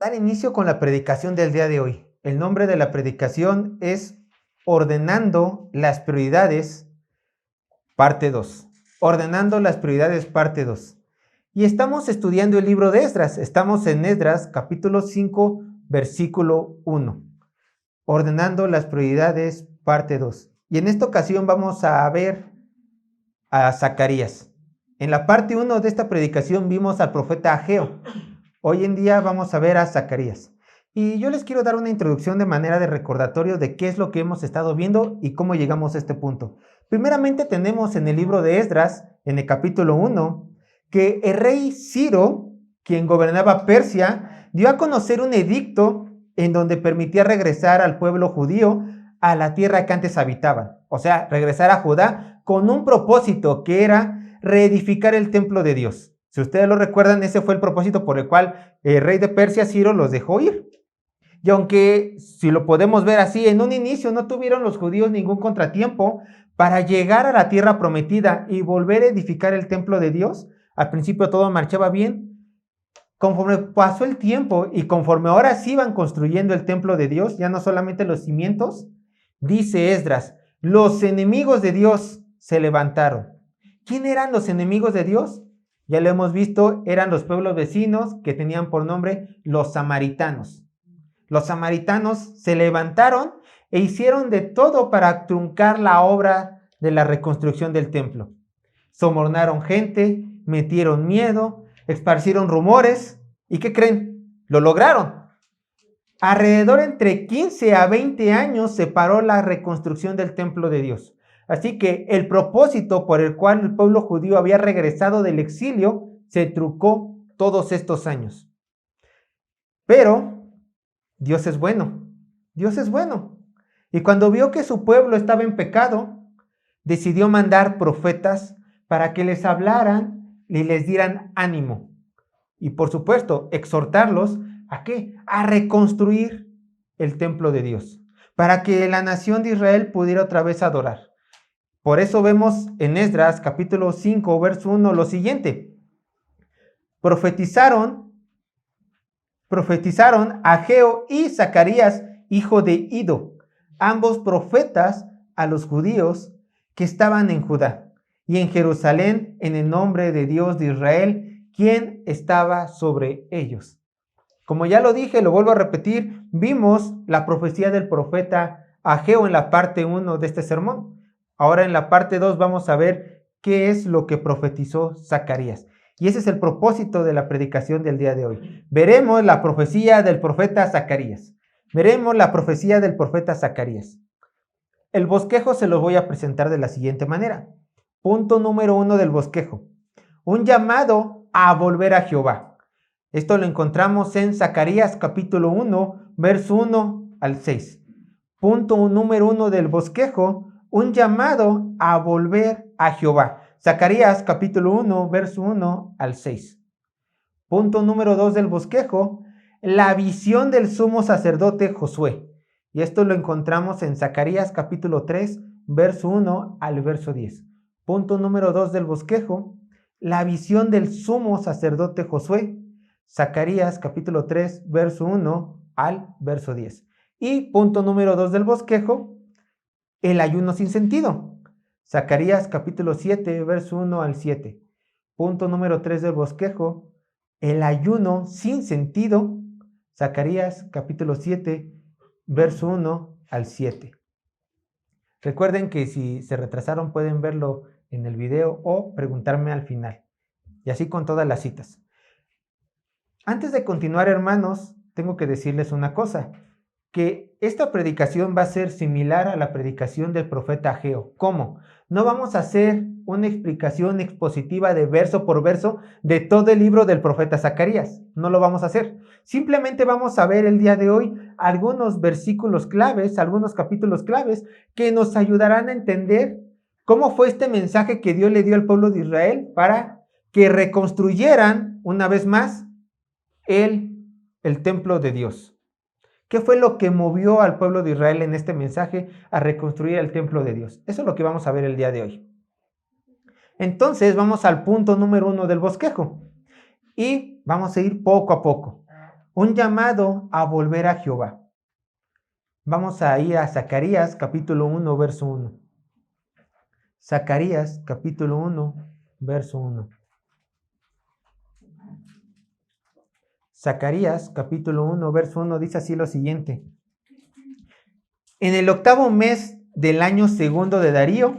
dar inicio con la predicación del día de hoy. El nombre de la predicación es Ordenando las prioridades, parte 2. Ordenando las prioridades, parte 2. Y estamos estudiando el libro de Esdras. Estamos en Esdras, capítulo 5, versículo 1. Ordenando las prioridades, parte 2. Y en esta ocasión vamos a ver a Zacarías. En la parte 1 de esta predicación vimos al profeta Ageo. Hoy en día vamos a ver a Zacarías. Y yo les quiero dar una introducción de manera de recordatorio de qué es lo que hemos estado viendo y cómo llegamos a este punto. Primeramente tenemos en el libro de Esdras, en el capítulo 1, que el rey Ciro, quien gobernaba Persia, dio a conocer un edicto en donde permitía regresar al pueblo judío a la tierra que antes habitaban. O sea, regresar a Judá con un propósito que era reedificar el templo de Dios. Si ustedes lo recuerdan, ese fue el propósito por el cual el rey de Persia, Ciro, los dejó ir. Y aunque, si lo podemos ver así, en un inicio no tuvieron los judíos ningún contratiempo para llegar a la tierra prometida y volver a edificar el templo de Dios, al principio todo marchaba bien. Conforme pasó el tiempo y conforme ahora sí iban construyendo el templo de Dios, ya no solamente los cimientos, dice Esdras, los enemigos de Dios se levantaron. ¿Quién eran los enemigos de Dios? Ya lo hemos visto, eran los pueblos vecinos que tenían por nombre los samaritanos. Los samaritanos se levantaron e hicieron de todo para truncar la obra de la reconstrucción del templo. Sobornaron gente, metieron miedo, esparcieron rumores. ¿Y qué creen? Lo lograron. Alrededor entre 15 a 20 años se paró la reconstrucción del templo de Dios. Así que el propósito por el cual el pueblo judío había regresado del exilio se truncó todos estos años. Pero Dios es bueno. Dios es bueno. Y cuando vio que su pueblo estaba en pecado, decidió mandar profetas para que les hablaran y les dieran ánimo. Y por supuesto, exhortarlos ¿a qué? A reconstruir el templo de Dios, para que la nación de Israel pudiera otra vez adorar. Por eso vemos en Esdras capítulo 5, verso 1 lo siguiente. Profetizaron Ageo y Zacarías, hijo de Ido, ambos profetas a los judíos que estaban en Judá y en Jerusalén en el nombre de Dios de Israel, quien estaba sobre ellos. Como ya lo dije, lo vuelvo a repetir, vimos la profecía del profeta Ageo en la parte 1 de este sermón. Ahora en la parte 2 vamos a ver qué es lo que profetizó Zacarías. Y ese es el propósito de la predicación del día de hoy. Veremos la profecía del profeta Zacarías. Veremos la profecía del profeta Zacarías. El bosquejo se lo voy a presentar de la siguiente manera. Punto número 1 del bosquejo. Un llamado a volver a Jehová. Esto lo encontramos en Zacarías capítulo 1, verso 1 al 6. Punto número 1 del bosquejo, un llamado a volver a Jehová. Zacarías capítulo 1, verso 1 al 6. Punto número 2 del bosquejo, la visión del sumo sacerdote Josué. Y esto lo encontramos en Zacarías capítulo 3, verso 1 al verso 10. Punto número 2 del bosquejo, la visión del sumo sacerdote Josué. Zacarías capítulo 3, verso 1 al verso 10. Y punto número 2 del bosquejo, el ayuno sin sentido. Zacarías capítulo 7, verso 1 al 7. Punto número 3 del bosquejo, el ayuno sin sentido. Zacarías capítulo 7, verso 1 al 7. Recuerden que si se retrasaron pueden verlo en el video o preguntarme al final. Y así con todas las citas. Antes de continuar, hermanos, tengo que decirles una cosa, que esta predicación va a ser similar a la predicación del profeta Ageo. ¿Cómo? No vamos a hacer una explicación expositiva de verso por verso de todo el libro del profeta Zacarías. No lo vamos a hacer. Simplemente vamos a ver el día de hoy algunos versículos claves, algunos capítulos claves que nos ayudarán a entender cómo fue este mensaje que Dios le dio al pueblo de Israel para que reconstruyeran una vez más el templo de Dios. ¿Qué fue lo que movió al pueblo de Israel en este mensaje a reconstruir el templo de Dios? Eso es lo que vamos a ver el día de hoy. Entonces vamos al punto número 1 del bosquejo y vamos a ir poco a poco. un llamado a volver a Jehová. Vamos a ir a Zacarías capítulo 1, verso 1. Zacarías capítulo 1, verso 1. Zacarías capítulo 1, verso 1 dice así lo siguiente. En el 8º mes del año segundo de Darío,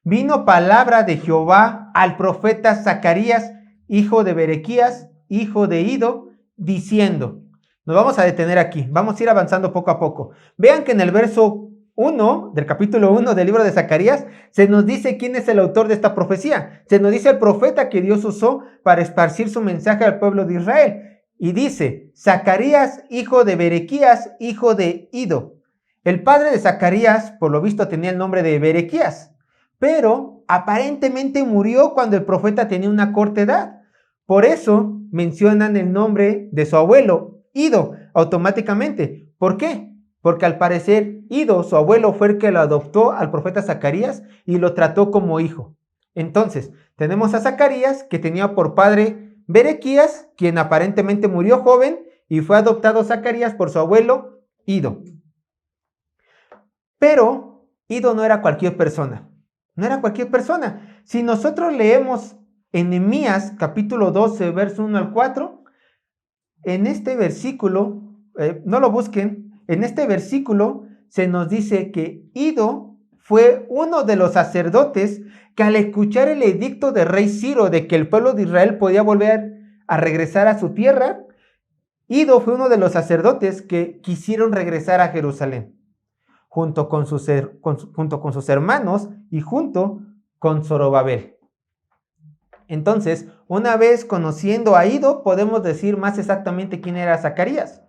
vino palabra de Jehová al profeta Zacarías, hijo de Berequías, hijo de Ido, diciendo, nos vamos a detener aquí, vamos a ir avanzando poco a poco. Vean que en el verso 1 del capítulo 1 del libro de Zacarías, se nos dice quién es el autor de esta profecía. Se nos dice el profeta que Dios usó para esparcir su mensaje al pueblo de Israel. Y dice, Zacarías, hijo de Berequías, hijo de Ido. El padre de Zacarías, por lo visto, tenía el nombre de Berequías, pero aparentemente murió cuando el profeta tenía una corta edad. Por eso mencionan el nombre de su abuelo, Ido, automáticamente. ¿Por qué? Porque al parecer Ido, su abuelo, fue el que lo adoptó al profeta Zacarías y lo trató como hijo. Entonces, tenemos a Zacarías, que tenía por padre Berequías, quien aparentemente murió joven, y fue adoptado Zacarías por su abuelo, Ido. Pero Ido no era cualquier persona. No era cualquier persona. Si nosotros leemos en Nehemías capítulo 12, verso 1 al 4, en este versículo, no lo busquen, en este versículo se nos dice que Ido fue uno de los sacerdotes que al escuchar el edicto del rey Ciro de que el pueblo de Israel podía volver a regresar a su tierra, Ido fue uno de los sacerdotes que quisieron regresar a Jerusalén, junto con sus hermanos y junto con Zorobabel. Entonces, una vez conociendo a Ido, podemos decir más exactamente quién era Zacarías.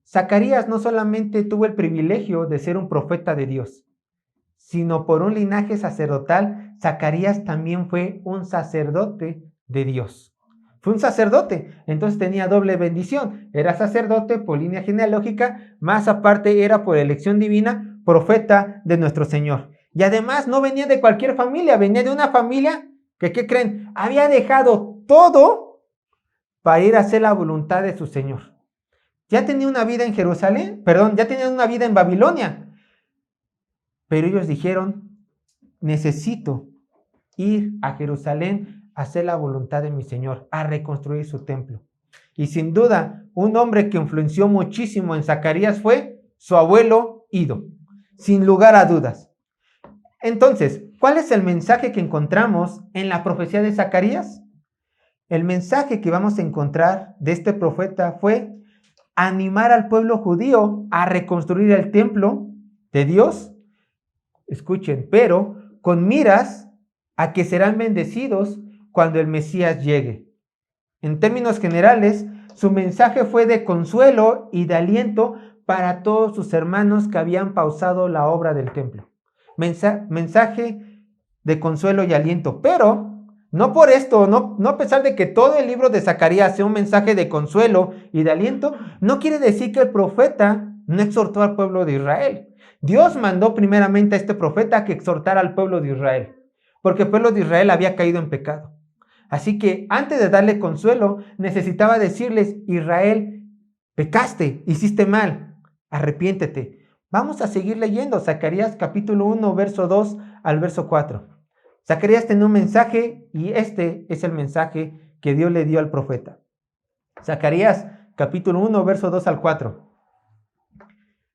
Zacarías no solamente tuvo el privilegio de ser un profeta de Dios, sino por un linaje sacerdotal, Zacarías también fue un sacerdote de Dios. Fue un sacerdote, entonces tenía doble bendición. Era sacerdote por línea genealógica, más aparte era por elección divina, profeta de nuestro Señor. Y además no venía de cualquier familia, venía de una familia que, ¿qué creen? Había dejado todo para ir a hacer la voluntad de su Señor. Ya tenía una vida en Jerusalén, ya tenía una vida en Babilonia. Pero ellos dijeron, necesito ir a Jerusalén a hacer la voluntad de mi Señor, a reconstruir su templo. Y sin duda, un hombre que influenció muchísimo en Zacarías fue su abuelo Ido, sin lugar a dudas. Entonces, ¿cuál es el mensaje que encontramos en la profecía de Zacarías? El mensaje que vamos a encontrar de este profeta fue animar al pueblo judío a reconstruir el templo de Dios. Escuchen, pero con miras a que serán bendecidos cuando el Mesías llegue. En términos generales, su mensaje fue de consuelo y de aliento para todos sus hermanos que habían pausado la obra del templo. Mensaje de consuelo y aliento, pero no por esto, no a pesar de que todo el libro de Zacarías sea un mensaje de consuelo y de aliento, no quiere decir que el profeta no exhortó al pueblo de Israel. Dios mandó primeramente a este profeta que exhortara al pueblo de Israel, porque el pueblo de Israel había caído en pecado. Así que antes de darle consuelo, necesitaba decirles, Israel, pecaste, hiciste mal, arrepiéntete. Vamos a seguir leyendo Zacarías capítulo 1, verso 2 al verso 4. Zacarías tenía un mensaje y este es el mensaje que Dios le dio al profeta. Zacarías capítulo 1, verso 2 al 4.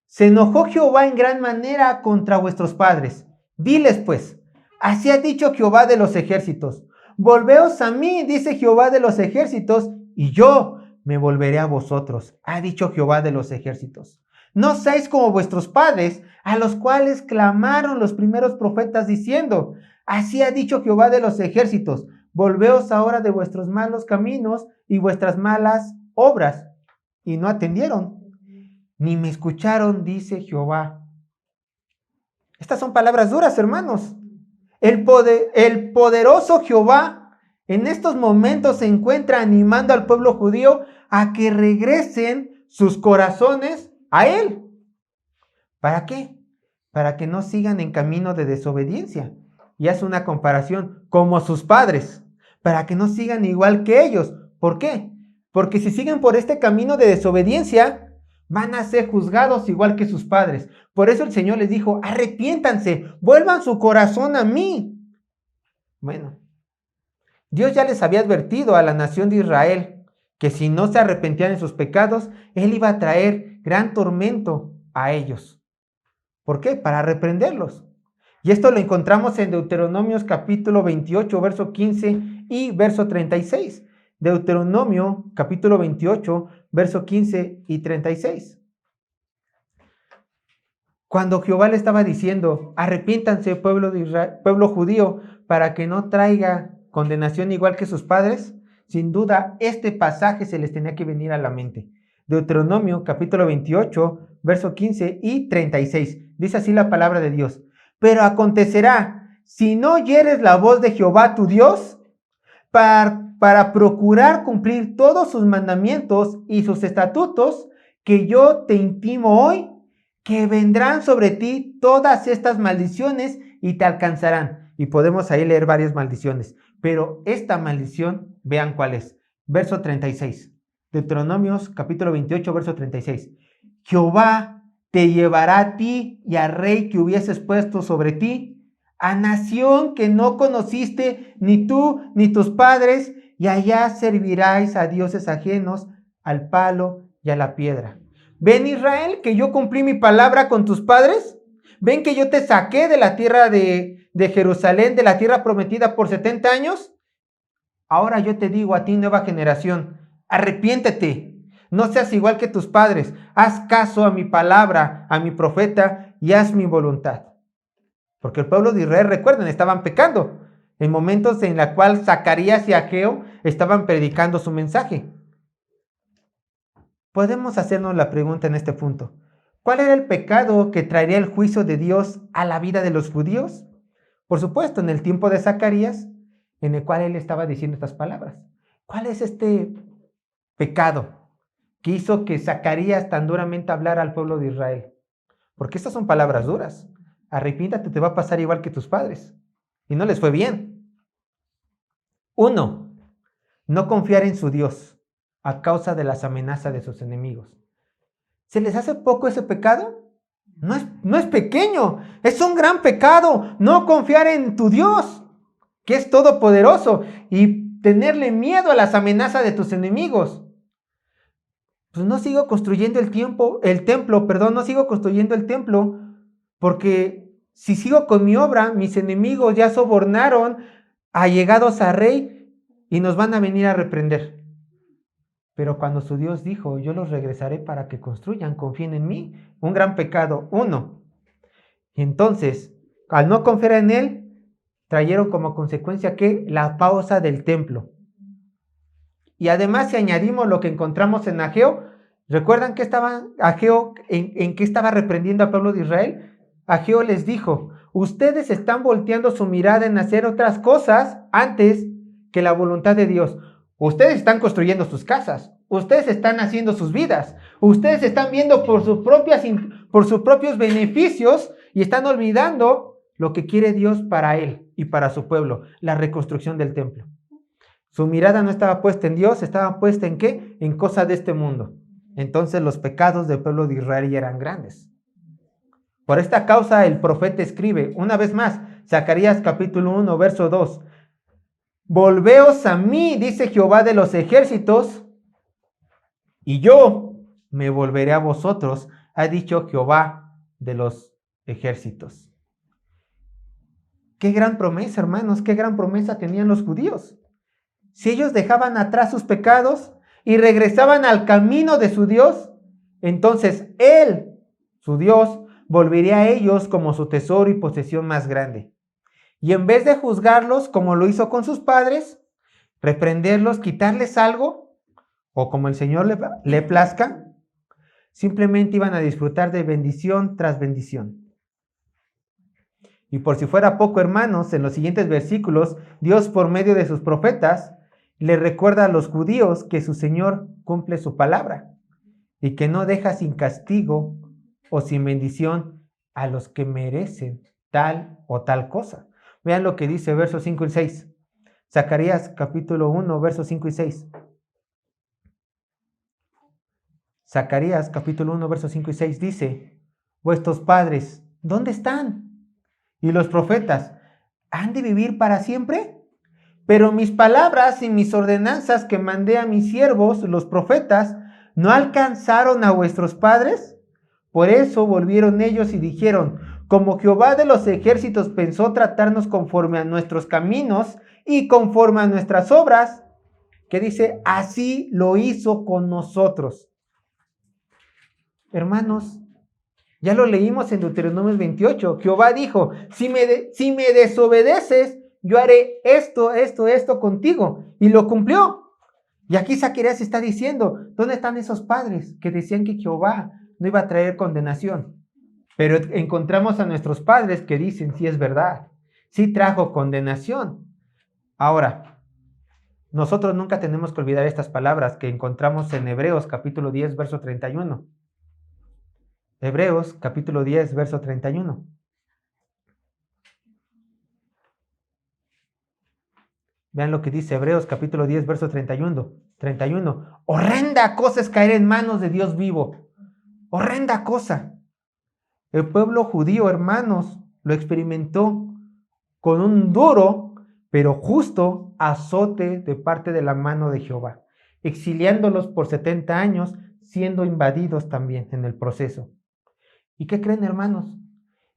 Se enojó Jehová en gran manera contra vuestros padres. Diles pues, así ha dicho Jehová de los ejércitos. Volveos a mí, dice Jehová de los ejércitos, y yo me volveré a vosotros, ha dicho Jehová de los ejércitos. No seáis como vuestros padres, a los cuales clamaron los primeros profetas diciendo, así ha dicho Jehová de los ejércitos, volveos ahora de vuestros malos caminos y vuestras malas obras. Y no atendieron, ni me escucharon, dice Jehová. Estas son palabras duras, hermanos. El poderoso Jehová en estos momentos se encuentra animando al pueblo judío a que regresen sus corazones a Él. ¿Para qué? Para que no sigan en camino de desobediencia. Y hace una comparación como sus padres, para que no sigan igual que ellos. ¿Por qué? porque si siguen por este camino de desobediencia, van a ser juzgados igual que sus padres. Por eso el Señor les dijo, arrepiéntanse, vuelvan su corazón a mí. Bueno, Dios ya les había advertido a la nación de Israel que si no se arrepentían de sus pecados, Él iba a traer gran tormento a ellos. ¿Por qué? Para reprenderlos. Y esto lo encontramos en Deuteronomios capítulo 28, verso 15 y verso 36. Deuteronomio capítulo 28, verso 15 y 36. Cuando Jehová le estaba diciendo, arrepiéntanse pueblo de Israel, pueblo judío, para que no traiga condenación igual que sus padres, sin duda este pasaje se les tenía que venir a la mente. Deuteronomio capítulo 28, verso 15 y 36. Dice así la palabra de Dios. Pero acontecerá, si no oyeres la voz de Jehová tu Dios, para procurar cumplir todos sus mandamientos y sus estatutos que yo te intimo hoy, que vendrán sobre ti todas estas maldiciones y te alcanzarán. Y podemos ahí leer varias maldiciones. Pero esta maldición, vean cuál es. Verso 36. Deuteronomios capítulo 28, verso 36. Jehová te llevará a ti y al rey que hubieses puesto sobre ti, a nación que no conociste ni tú ni tus padres, y allá serviráis a dioses ajenos, al palo y a la piedra. ¿Ven, Israel, que yo cumplí mi palabra con tus padres? ¿Ven que yo te saqué de la tierra de Jerusalén, de la tierra prometida por 70 años? Ahora yo te digo a ti, nueva generación, arrepiéntete, no seas igual que tus padres, haz caso a mi palabra, a mi profeta, y haz mi voluntad. Porque el pueblo de Israel, recuerden, estaban pecando en momentos en los cuales Zacarías y Ageo estaban predicando su mensaje. Podemos hacernos la pregunta en este punto. ¿Cuál era el pecado que traería el juicio de Dios a la vida de los judíos? Por supuesto, en el tiempo de Zacarías, en el cual él estaba diciendo estas palabras. ¿Cuál es este pecado que hizo que Zacarías tan duramente hablara al pueblo de Israel? Porque estas son palabras duras. Arrepiéntate, te va a pasar igual que tus padres. Y no les fue bien. 1. No confiar en su Dios a causa de las amenazas de sus enemigos. ¿Se les hace poco ese pecado? No es pequeño, es un gran pecado. No confiar en tu Dios, que es todopoderoso, y tenerle miedo a las amenazas de tus enemigos. Pues no sigo construyendo el templo, no sigo construyendo el templo, porque si sigo con mi obra, mis enemigos ya sobornaron allegados a rey y nos van a venir a reprender. Pero cuando su Dios dijo, yo los regresaré para que construyan, confíen en mí, un gran pecado, 1. Y entonces, al no confiar en él, trajeron como consecuencia que la pausa del templo. Y además, si añadimos lo que encontramos en Ageo, ¿recuerdan que Ageo en qué estaba reprendiendo al pueblo de Israel? Ageo les dijo, ustedes están volteando su mirada en hacer otras cosas antes que la voluntad de Dios. Ustedes están construyendo sus casas, ustedes están haciendo sus vidas, ustedes están viendo por sus propios beneficios y están olvidando lo que quiere Dios para él y para su pueblo, la reconstrucción del templo. Su mirada no estaba puesta en Dios, estaba puesta ¿en qué? En cosas de este mundo. Entonces los pecados del pueblo de Israel ya eran grandes. Por esta causa el profeta escribe, una vez más, Zacarías capítulo 1, verso 2. Volveos a mí, dice Jehová de los ejércitos, y yo me volveré a vosotros, ha dicho Jehová de los ejércitos. Qué gran promesa, hermanos, qué gran promesa tenían los judíos. Si ellos dejaban atrás sus pecados y regresaban al camino de su Dios, entonces Él, su Dios, volvería a ellos como su tesoro y posesión más grande. Y en vez de juzgarlos como lo hizo con sus padres, reprenderlos, quitarles algo, o como el Señor le plazca, simplemente iban a disfrutar de bendición tras bendición. Y por si fuera poco, hermanos, en los siguientes versículos, Dios por medio de sus profetas le recuerda a los judíos que su Señor cumple su palabra y que no deja sin castigo o sin bendición a los que merecen tal o tal cosa. Vean lo que dice versos 5 y 6. Zacarías capítulo 1, versos 5 y 6. Zacarías capítulo 1, versos 5 y 6 dice, vuestros padres, ¿dónde están? Y los profetas, ¿han de vivir para siempre? Pero mis palabras y mis ordenanzas que mandé a mis siervos, los profetas, ¿no alcanzaron a vuestros padres? Por eso volvieron ellos y dijeron, como Jehová de los ejércitos pensó tratarnos conforme a nuestros caminos y conforme a nuestras obras, que dice, así lo hizo con nosotros. Hermanos, ya lo leímos en Deuteronomio 28. Jehová dijo, si me desobedeces, yo haré esto contigo. Y lo cumplió. Y aquí Zacarías está diciendo, ¿dónde están esos padres que decían que Jehová no iba a traer condenación? Pero encontramos a nuestros padres que dicen, sí es verdad, sí trajo condenación. Ahora, nosotros nunca tenemos que olvidar estas palabras que encontramos en Hebreos capítulo 10, verso 31. Hebreos capítulo 10, verso 31. Vean lo que dice Hebreos capítulo 10, verso 31. Horrenda cosa es caer en manos de Dios vivo. Horrenda cosa. El pueblo judío, hermanos, lo experimentó con un duro, pero justo azote de parte de la mano de Jehová, exiliándolos por 70 años, siendo invadidos también en el proceso. ¿Y qué creen, hermanos?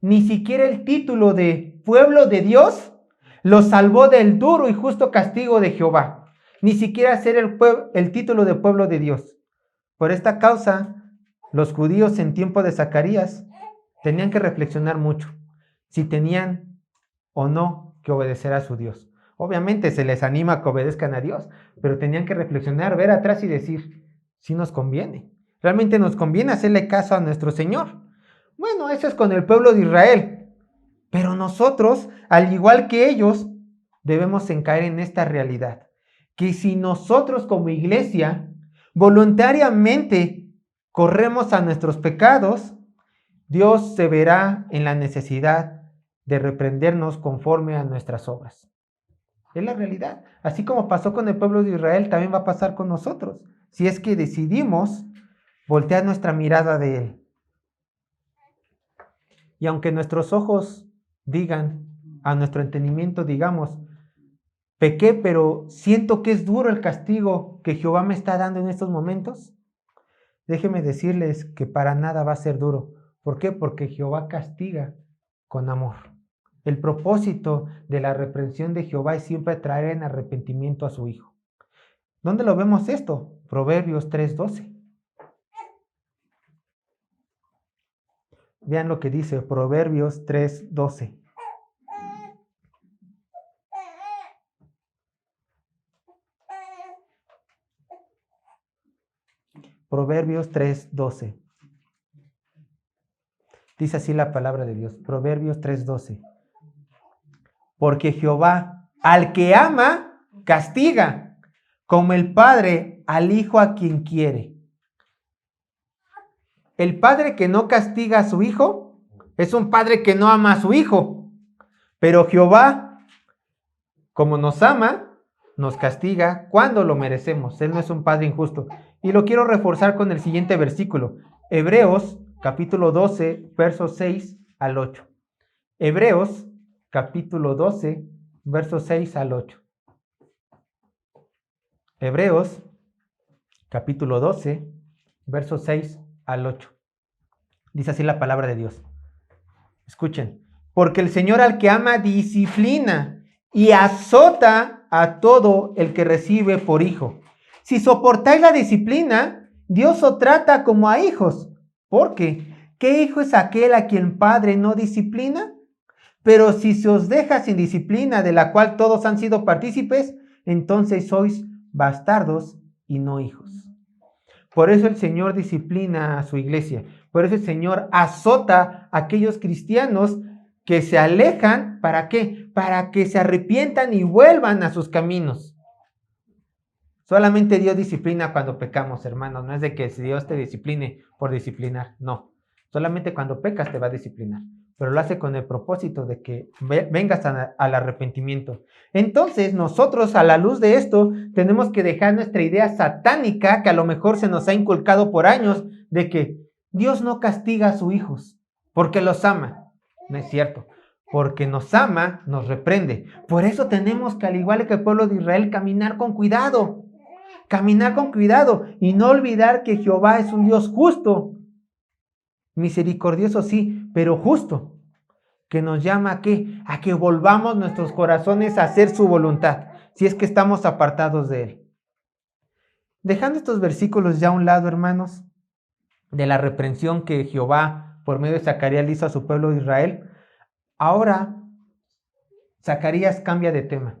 Ni siquiera el título de pueblo de Dios los salvó del duro y justo castigo de Jehová. Ni siquiera ser el título de pueblo de Dios. Por esta causa, los judíos en tiempo de Zacarías tenían que reflexionar mucho si tenían o no que obedecer a su Dios. Obviamente se les anima a que obedezcan a Dios, pero tenían que reflexionar, ver atrás y decir, sí nos conviene. Realmente nos conviene hacerle caso a nuestro Señor. Bueno, eso es con el pueblo de Israel. Pero nosotros, al igual que ellos, debemos caer en esta realidad. Que si nosotros como iglesia voluntariamente corremos a nuestros pecados, Dios se verá en la necesidad de reprendernos conforme a nuestras obras. Es la realidad. Así como pasó con el pueblo de Israel, también va a pasar con nosotros. Si es que decidimos voltear nuestra mirada de Él. Y aunque nuestros ojos digan, a nuestro entendimiento digamos, pequé, pero siento que es duro el castigo que Jehová me está dando en estos momentos, déjenme decirles que para nada va a ser duro. ¿Por qué? Porque Jehová castiga con amor. El propósito de la reprensión de Jehová es siempre traer en arrepentimiento a su Hijo. ¿Dónde lo vemos esto? Proverbios 3:12. Vean lo que dice Proverbios 3:12. Proverbios 3:12. Dice así la palabra de Dios. Proverbios 3:12. Porque Jehová al que ama castiga, como el padre al hijo a quien quiere. El padre que no castiga a su hijo es un padre que no ama a su hijo. Pero Jehová, como nos ama, nos castiga cuando lo merecemos. Él no es un padre injusto. Y lo quiero reforzar con el siguiente versículo. Hebreos capítulo 12, versos 6 al 8. Hebreos capítulo 12, versos 6 al 8. Hebreos capítulo 12, versos 6 al 8. Dice así la palabra de Dios. Escuchen. Porque el Señor al que ama disciplina y azota a todo el que recibe por hijo. Si soportáis la disciplina, Dios os trata como a hijos. Porque, ¿qué hijo es aquel a quien padre no disciplina? Pero si se os deja sin disciplina, de la cual todos han sido partícipes, entonces sois bastardos y no hijos. Por eso el Señor disciplina a su iglesia. Por eso el Señor azota a aquellos cristianos que se alejan. ¿Para qué? Para que se arrepientan y vuelvan a sus caminos. Solamente Dios disciplina cuando pecamos, hermanos. No es de que Dios te discipline por disciplinar. No. Solamente cuando pecas te va a disciplinar. pero lo hace con el propósito de que vengas al arrepentimiento. Entonces, nosotros a la luz de esto, tenemos que dejar nuestra idea satánica, que a lo mejor se nos ha inculcado por años, de que Dios no castiga a sus hijos porque los ama. No es cierto. Porque nos ama, nos reprende. Por eso tenemos que, al igual que el pueblo de Israel, caminar con cuidado. Caminar con cuidado y no olvidar que Jehová es un Dios justo. Misericordioso sí, pero justo. Que nos llama ¿a qué? A que volvamos nuestros corazones a hacer su voluntad, si es que estamos apartados de él. Dejando estos versículos ya a un lado, hermanos, de la reprensión que Jehová por medio de Zacarías le hizo a su pueblo de Israel, ahora Zacarías cambia de tema.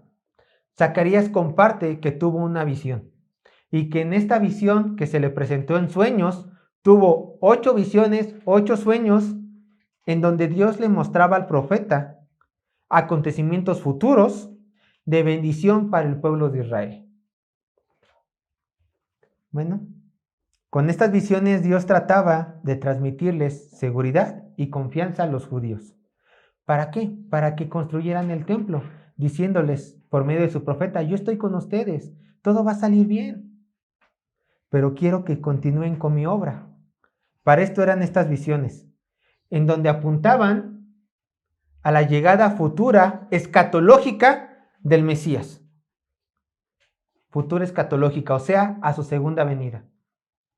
Zacarías comparte que tuvo una visión y que en esta visión que se le presentó en sueños, tuvo 8 visiones, 8 sueños, en donde Dios le mostraba al profeta acontecimientos futuros de bendición para el pueblo de Israel. Bueno, con estas visiones Dios trataba de transmitirles seguridad y confianza a los judíos. ¿Para qué? Para que construyeran el templo, diciéndoles por medio de su profeta, yo estoy con ustedes, todo va a salir bien, pero quiero que continúen con mi obra. Para esto eran estas visiones, en donde apuntaban a la llegada futura escatológica del Mesías. Futura escatológica, o sea, a su segunda venida.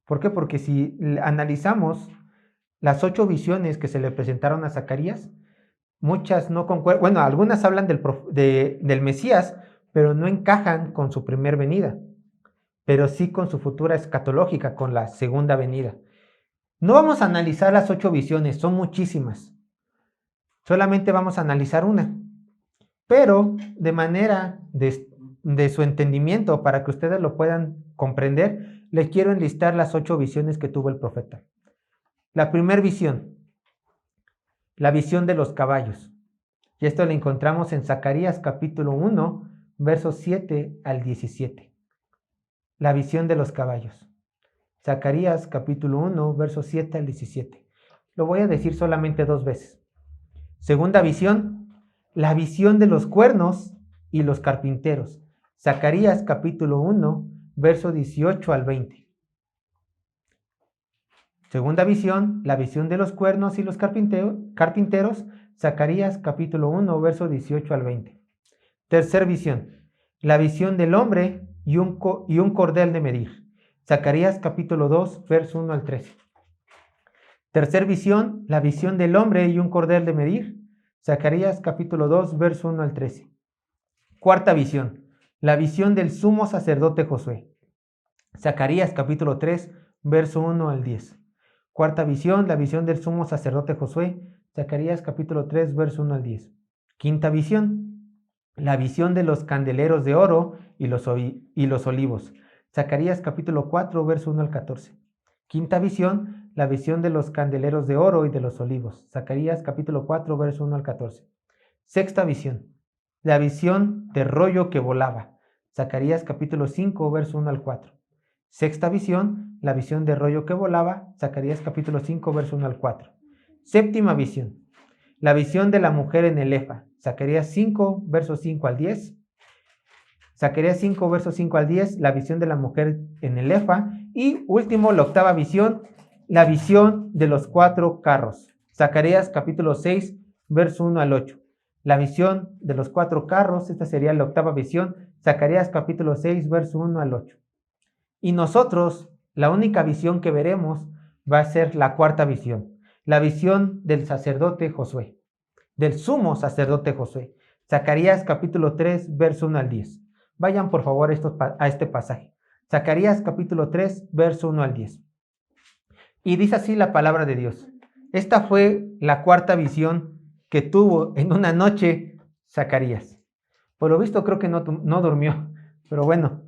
¿Por qué? Porque si analizamos las 8 visiones que se le presentaron a Zacarías, muchas no concuerdan, bueno, algunas hablan del Mesías, pero no encajan con su primer venida, pero sí con su futura escatológica, con la segunda venida. No vamos a analizar las 8 visiones, son muchísimas. Solamente vamos a analizar una, pero de manera de su entendimiento, para que ustedes lo puedan comprender, les quiero enlistar las 8 visiones que tuvo el profeta. La primera visión, la visión de los caballos. Y esto lo encontramos en Zacarías capítulo 1, versos 7 al 17. La visión de los caballos. Zacarías capítulo 1, versos 7 al 17. Lo voy a decir solamente 2 veces. Segunda visión, la visión de los cuernos y los carpinteros. Zacarías capítulo 1, verso 18 al 20. Segunda visión, la visión de los cuernos y los carpinteros. Zacarías capítulo 1, verso 18 al 20. Tercer visión, la visión del hombre y un cordel de medir. Zacarías capítulo 2, verso 1 al 13. Tercer visión, la visión del hombre y un cordel de medir. Zacarías capítulo 2, verso 1 al 13. Cuarta visión, la visión del sumo sacerdote Josué. Zacarías capítulo 3, verso 1 al 10. Cuarta visión, la visión del sumo sacerdote Josué. Zacarías capítulo 3, verso 1 al 10. Quinta visión, la visión de los candeleros de oro y los olivos. Zacarías capítulo 4, verso 1 al 14. Quinta visión, la visión de los candeleros de oro y de los olivos. Zacarías capítulo 4, verso 1 al 14. Sexta visión, la visión de rollo que volaba. Zacarías capítulo 5, verso 1 al 4. Sexta visión, la visión de rollo que volaba. Zacarías capítulo 5, verso 1 al 4. Séptima visión, la visión de la mujer en el efa. Zacarías 5, verso 5 al 10. Zacarías 5, verso 5 al 10, la visión de la mujer en el efa. Y último, la octava visión, la visión de los 4 carros. Zacarías capítulo 6, verso 1 al 8. La visión de los 4 carros, esta sería la octava visión. Zacarías capítulo 6, verso 1 al 8. Y nosotros, la única visión que veremos va a ser la cuarta visión, la visión del sacerdote Josué, del sumo sacerdote Josué. Zacarías capítulo 3, verso 1 al 10. Vayan por favor a este pasaje. Zacarías capítulo 3, verso 1 al 10. Y dice así la palabra de Dios. Esta fue la cuarta visión que tuvo en una noche Zacarías. Por lo visto creo que no durmió, pero bueno.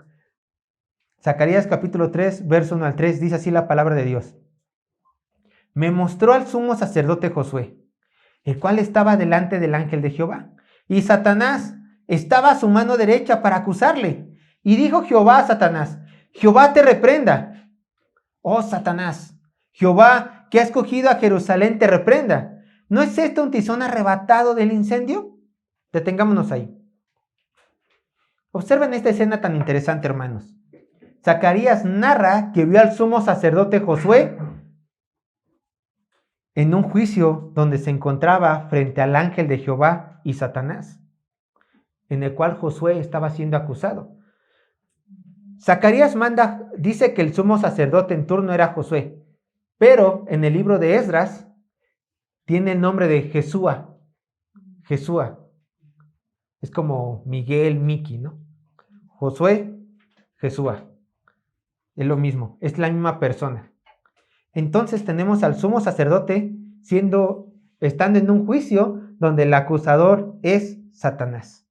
Zacarías capítulo 3, verso 1 al 3, dice así la palabra de Dios. Me mostró al sumo sacerdote Josué, el cual estaba delante del ángel de Jehová, y Satanás estaba a su mano derecha para acusarle. Y dijo Jehová a Satanás, Jehová te reprenda. Oh Satanás, Jehová que ha escogido a Jerusalén te reprenda. ¿No es este un tizón arrebatado del incendio? Detengámonos ahí. Observen esta escena tan interesante, hermanos. Zacarías narra que vio al sumo sacerdote Josué en un juicio donde se encontraba frente al ángel de Jehová y Satanás, en el cual Josué estaba siendo acusado. Zacarías dice que el sumo sacerdote en turno era Josué, pero en el libro de Esdras tiene el nombre de Jesúa. Jesúa. Es como Miguel, Miki, ¿no? Josué, Jesúa. Es lo mismo, es la misma persona. Entonces tenemos al sumo sacerdote estando en un juicio donde el acusador es Satanás.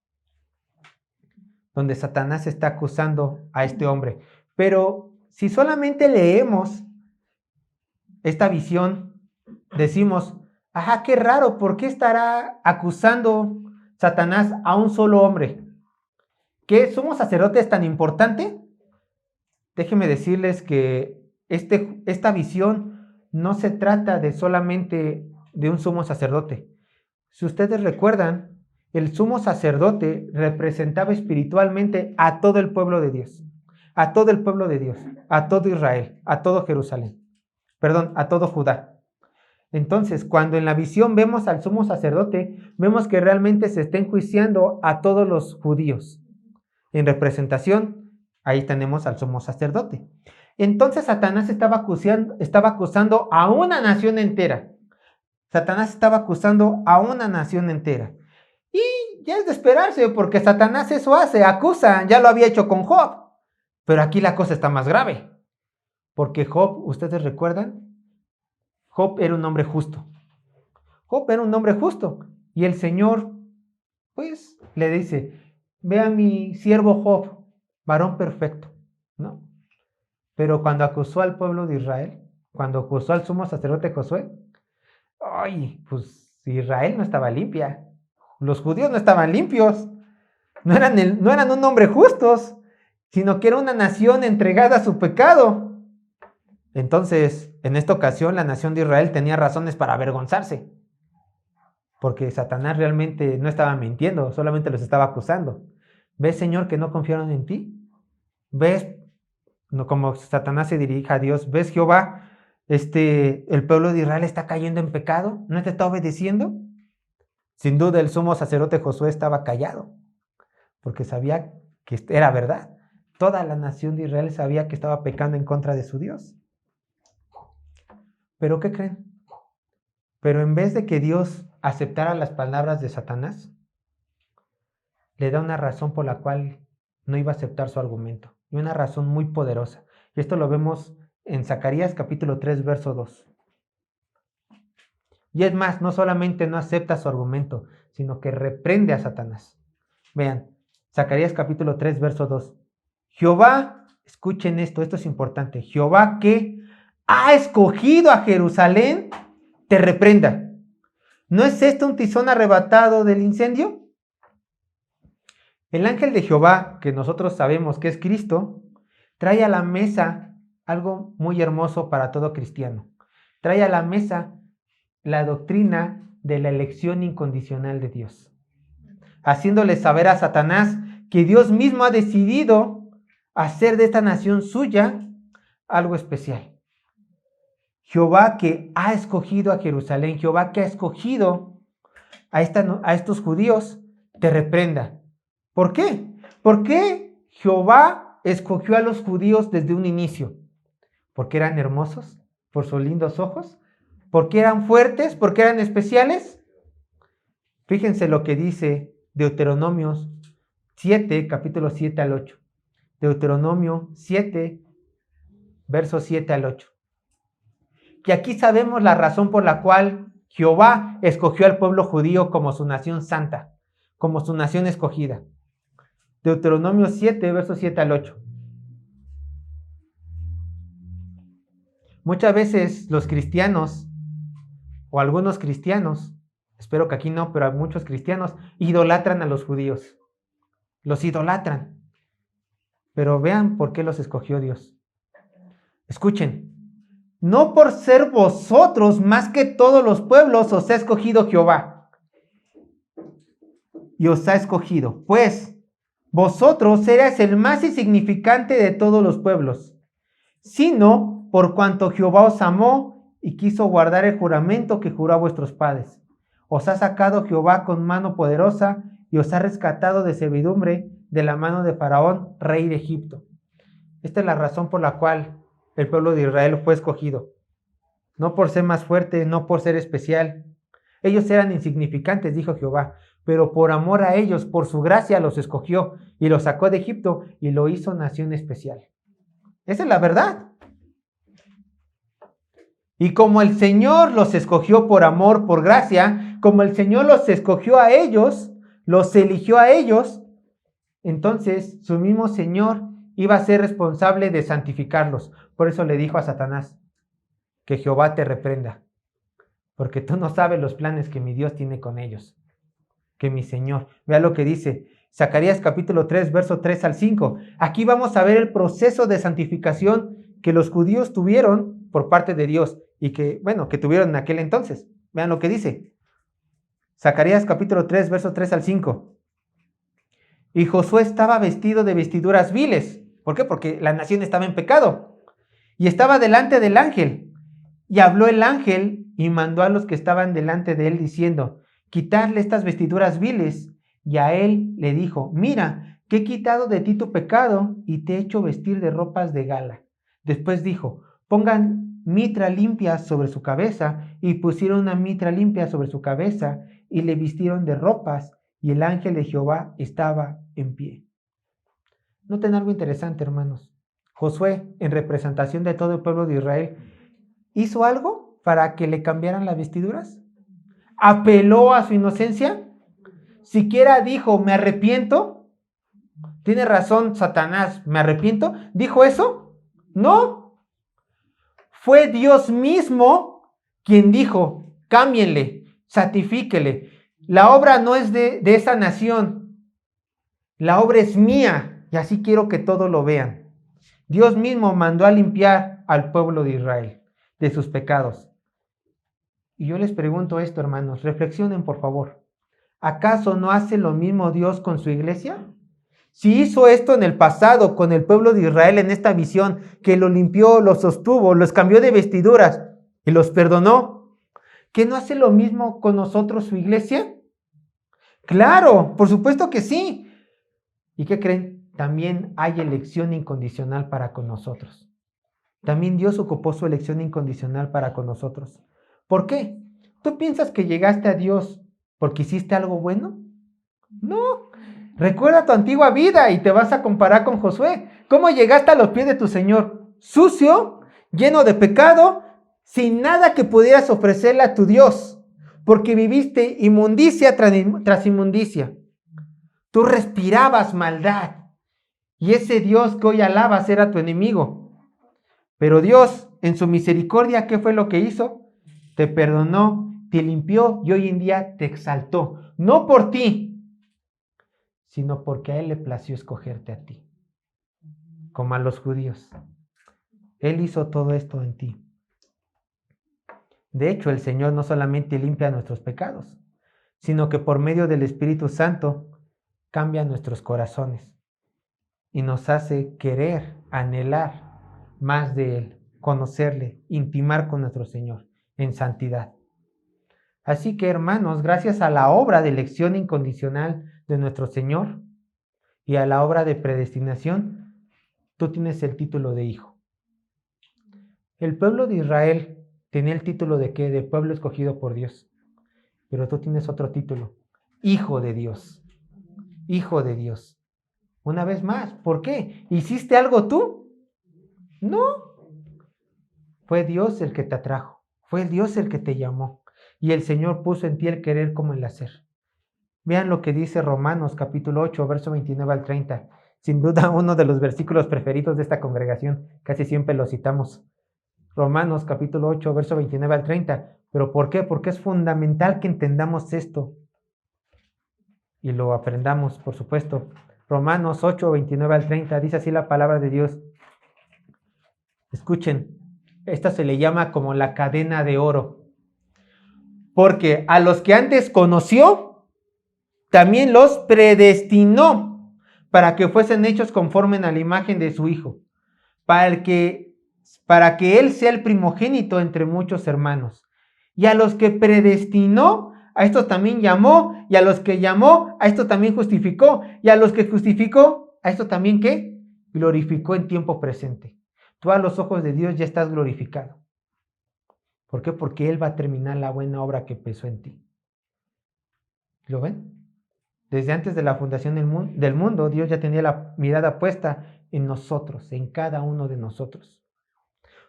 Donde Satanás está acusando a este hombre. Pero si solamente leemos esta visión, decimos, ajá, qué raro, ¿por qué estará acusando Satanás a un solo hombre? ¿Qué sumo sacerdote es tan importante? Déjenme decirles que esta visión no se trata de solamente de un sumo sacerdote. Si ustedes recuerdan, el sumo sacerdote representaba espiritualmente a todo el pueblo de Dios, a todo el pueblo de Dios, a todo Israel, a todo Jerusalén, a todo Judá. Entonces, cuando en la visión vemos al sumo sacerdote, vemos que realmente se está enjuiciando a todos los judíos. En representación, ahí tenemos al sumo sacerdote. Entonces Satanás estaba acusando a una nación entera. Satanás estaba acusando a una nación entera. Y ya es de esperarse, porque Satanás eso hace, acusa, ya lo había hecho con Job. Pero aquí la cosa está más grave. Porque Job, ¿ustedes recuerdan? Job era un hombre justo. Job era un hombre justo. Y el Señor, pues, le dice, ve a mi siervo Job, varón perfecto, ¿no? Pero cuando acusó al pueblo de Israel, cuando acusó al sumo sacerdote Josué, ay, pues Israel no estaba limpia. Los judíos no estaban limpios. No eran un hombre justos, sino que era una nación entregada a su pecado. Entonces, en esta ocasión, la nación de Israel tenía razones para avergonzarse. Porque Satanás realmente no estaba mintiendo, solamente los estaba acusando. ¿Ves, Señor, que no confiaron en ti? ¿Ves? No, como Satanás se dirige a Dios. ¿Ves, Jehová? El pueblo de Israel está cayendo en pecado. ¿No te está obedeciendo? Sin duda el sumo sacerdote Josué estaba callado, porque sabía que era verdad. Toda la nación de Israel sabía que estaba pecando en contra de su Dios. ¿Pero qué creen? Pero en vez de que Dios aceptara las palabras de Satanás, le da una razón por la cual no iba a aceptar su argumento. Y una razón muy poderosa. Y esto lo vemos en Zacarías capítulo 3, verso 2. Y es más, no solamente no acepta su argumento, sino que reprende a Satanás. Vean, Zacarías capítulo 3, verso 2. Jehová, escuchen esto es importante. Jehová que ha escogido a Jerusalén, te reprenda. ¿No es esto un tizón arrebatado del incendio? El ángel de Jehová, que nosotros sabemos que es Cristo, trae a la mesa algo muy hermoso para todo cristiano. Trae a la mesa la doctrina de la elección incondicional de Dios, haciéndole saber a Satanás que Dios mismo ha decidido hacer de esta nación suya algo especial. Jehová que ha escogido a Jerusalén, Jehová que ha escogido a estos judíos, te reprenda. ¿Por qué? ¿Por qué Jehová escogió a los judíos desde un inicio? ¿Porque eran hermosos? ¿Por sus lindos ojos? ¿Porque eran fuertes? ¿Porque eran especiales? Fíjense lo que dice Deuteronomio 7, capítulo 7 al 8. Deuteronomio 7, versos 7 al 8. Y aquí sabemos la razón por la cual Jehová escogió al pueblo judío como su nación santa, como su nación escogida. Deuteronomio 7, versos 7 al 8. Muchas veces los cristianos, o algunos cristianos, espero que aquí no, pero muchos cristianos, idolatran a los judíos. Los idolatran. Pero vean por qué los escogió Dios. Escuchen. no por ser vosotros más que todos los pueblos os ha escogido Jehová. Y os ha escogido, pues vosotros erais el más insignificante de todos los pueblos, sino por cuanto Jehová os amó y quiso guardar el juramento que juró a vuestros padres. Os ha sacado Jehová con mano poderosa y os ha rescatado de servidumbre de la mano de Faraón, rey de Egipto. Esta es la razón por la cual el pueblo de Israel fue escogido. No por ser más fuerte, no por ser especial. Ellos eran insignificantes, dijo Jehová, pero por amor a ellos, por su gracia los escogió y los sacó de Egipto y lo hizo nación especial. Esa es la verdad. Y como el Señor los escogió por amor, por gracia, como el Señor los escogió a ellos, los eligió a ellos, entonces su mismo Señor iba a ser responsable de santificarlos. Por eso le dijo a Satanás, que Jehová te reprenda, porque tú no sabes los planes que mi Dios tiene con ellos, que mi Señor. Vea lo que dice Zacarías capítulo 3, verso 3 al 5. Aquí vamos a ver el proceso de santificación que los judíos tuvieron por parte de Dios y que tuvieron en aquel entonces. Vean lo que dice. Zacarías capítulo 3, verso 3 al 5. Y Josué estaba vestido de vestiduras viles. ¿Por qué? Porque la nación estaba en pecado. Y estaba delante del ángel. Y habló el ángel y mandó a los que estaban delante de él diciendo, quitarle estas vestiduras viles. Y a él le dijo, mira, que he quitado de ti tu pecado y te he hecho vestir de ropas de gala. Después dijo, pongan mitra limpia sobre su cabeza, y pusieron una mitra limpia sobre su cabeza y le vistieron de ropas, y el ángel de Jehová estaba en pie. Noten algo interesante, hermanos. Josué, en representación de todo el pueblo de Israel, ¿hizo algo para que le cambiaran las vestiduras? ¿Apeló a su inocencia? ¿Siquiera dijo, me arrepiento? ¿Tiene razón Satanás, me arrepiento? ¿Dijo eso? No. Fue Dios mismo quien dijo, cámbienle, santifíquele. La obra no es de esa nación. La obra es mía y así quiero que todos lo vean. Dios mismo mandó a limpiar al pueblo de Israel de sus pecados. Y yo les pregunto esto, hermanos, reflexionen por favor. ¿Acaso no hace lo mismo Dios con su iglesia? Si hizo esto en el pasado con el pueblo de Israel en esta visión, que lo limpió, lo sostuvo, los cambió de vestiduras y los perdonó, ¿qué no hace lo mismo con nosotros su iglesia? Claro, por supuesto que sí. ¿Y qué creen? También hay elección incondicional para con nosotros. También Dios ocupó su elección incondicional para con nosotros. ¿Por qué? ¿Tú piensas que llegaste a Dios porque hiciste algo bueno? No. Recuerda tu antigua vida y te vas a comparar con Josué. ¿Cómo llegaste a los pies de tu Señor? Sucio, lleno de pecado, sin nada que pudieras ofrecerle a tu Dios, porque viviste inmundicia tras inmundicia. Tú respirabas maldad y ese Dios que hoy alabas era tu enemigo. Pero Dios, en su misericordia, ¿qué fue lo que hizo? Te perdonó, te limpió y hoy en día te exaltó. No por ti, sino porque a Él le plació escogerte a ti, como a los judíos. Él hizo todo esto en ti. De hecho, el Señor no solamente limpia nuestros pecados, sino que por medio del Espíritu Santo cambia nuestros corazones y nos hace querer, anhelar más de Él, conocerle, intimar con nuestro Señor en santidad. Así que, hermanos, gracias a la obra de elección incondicional de nuestro Señor y a la obra de predestinación, tú tienes el título de hijo. El pueblo de Israel tenía el título de ¿qué? De pueblo escogido por Dios. Pero tú tienes otro título, hijo de Dios. Hijo de Dios. Una vez más, ¿por qué? ¿Hiciste algo tú? No. Fue Dios el que te atrajo. Fue Dios el que te llamó. Y el Señor puso en ti el querer como el hacer. Vean lo que dice Romanos capítulo 8, verso 29 al 30. Sin duda uno de los versículos preferidos de esta congregación. Casi siempre lo citamos. Romanos capítulo 8, verso 29 al 30. ¿Pero por qué? Porque es fundamental que entendamos esto. Y lo aprendamos, por supuesto. Romanos 8, 29 al 30. Dice así la palabra de Dios. Escuchen. Esta se le llama como la cadena de oro. Porque a los que antes conoció, también los predestinó para que fuesen hechos conforme a la imagen de su Hijo, para que Él sea el primogénito entre muchos hermanos. Y a los que predestinó, a estos también llamó, y a los que llamó, a estos también justificó, y a los que justificó, a estos también ¿qué? Glorificó en tiempo presente. Tú a los ojos de Dios ya estás glorificado. ¿Por qué? Porque Él va a terminar la buena obra que empezó en ti. ¿Lo ven? Desde antes de la fundación del mundo, Dios ya tenía la mirada puesta en nosotros, en cada uno de nosotros.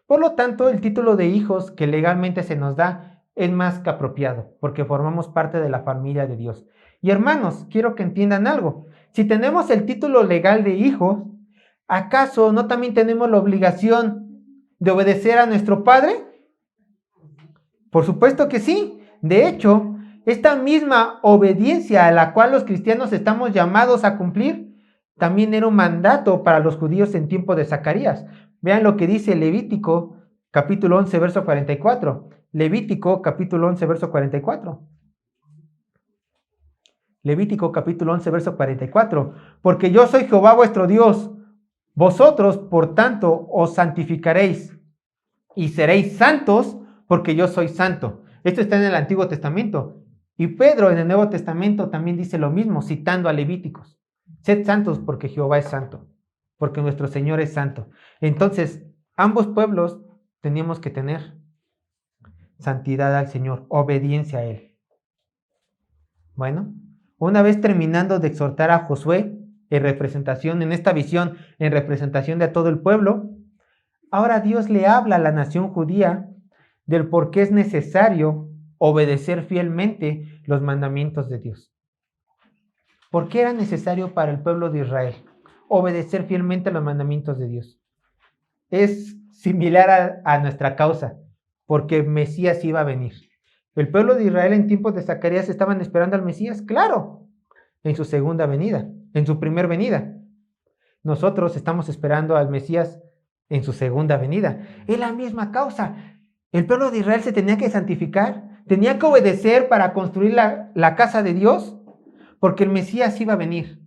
Por lo tanto, el título de hijos que legalmente se nos da es más que apropiado, porque formamos parte de la familia de Dios. Y hermanos, quiero que entiendan algo. Si tenemos el título legal de hijos, ¿acaso no también tenemos la obligación de obedecer a nuestro Padre? Por supuesto que sí. De hecho, esta misma obediencia a la cual los cristianos estamos llamados a cumplir, también era un mandato para los judíos en tiempo de Zacarías. Vean lo que dice Levítico, capítulo 11, verso 44. Levítico, capítulo 11, verso 44. Levítico, capítulo 11, verso 44. Porque yo soy Jehová vuestro Dios. Vosotros, por tanto, os santificaréis y seréis santos, porque yo soy santo. Esto está en el Antiguo Testamento. Y Pedro en el Nuevo Testamento también dice lo mismo, citando a Levíticos. Sed santos porque Jehová es santo, porque nuestro Señor es santo. Entonces, ambos pueblos teníamos que tener santidad al Señor, obediencia a Él. Bueno, una vez terminando de exhortar a Josué en representación, en esta visión, en representación de todo el pueblo, ahora Dios le habla a la nación judía del por qué es necesario obedecer fielmente los mandamientos de Dios. ¿Por qué era necesario para el pueblo de Israel obedecer fielmente los mandamientos de Dios? Es similar a nuestra causa, porque Mesías iba a venir. El pueblo de Israel en tiempos de Zacarías estaban esperando al Mesías, claro, en su segunda venida, en su primer venida. Nosotros estamos esperando al Mesías en su segunda venida. Es la misma causa. El pueblo de Israel se tenía que santificar, tenía que obedecer para construir la casa de Dios, porque el Mesías iba a venir.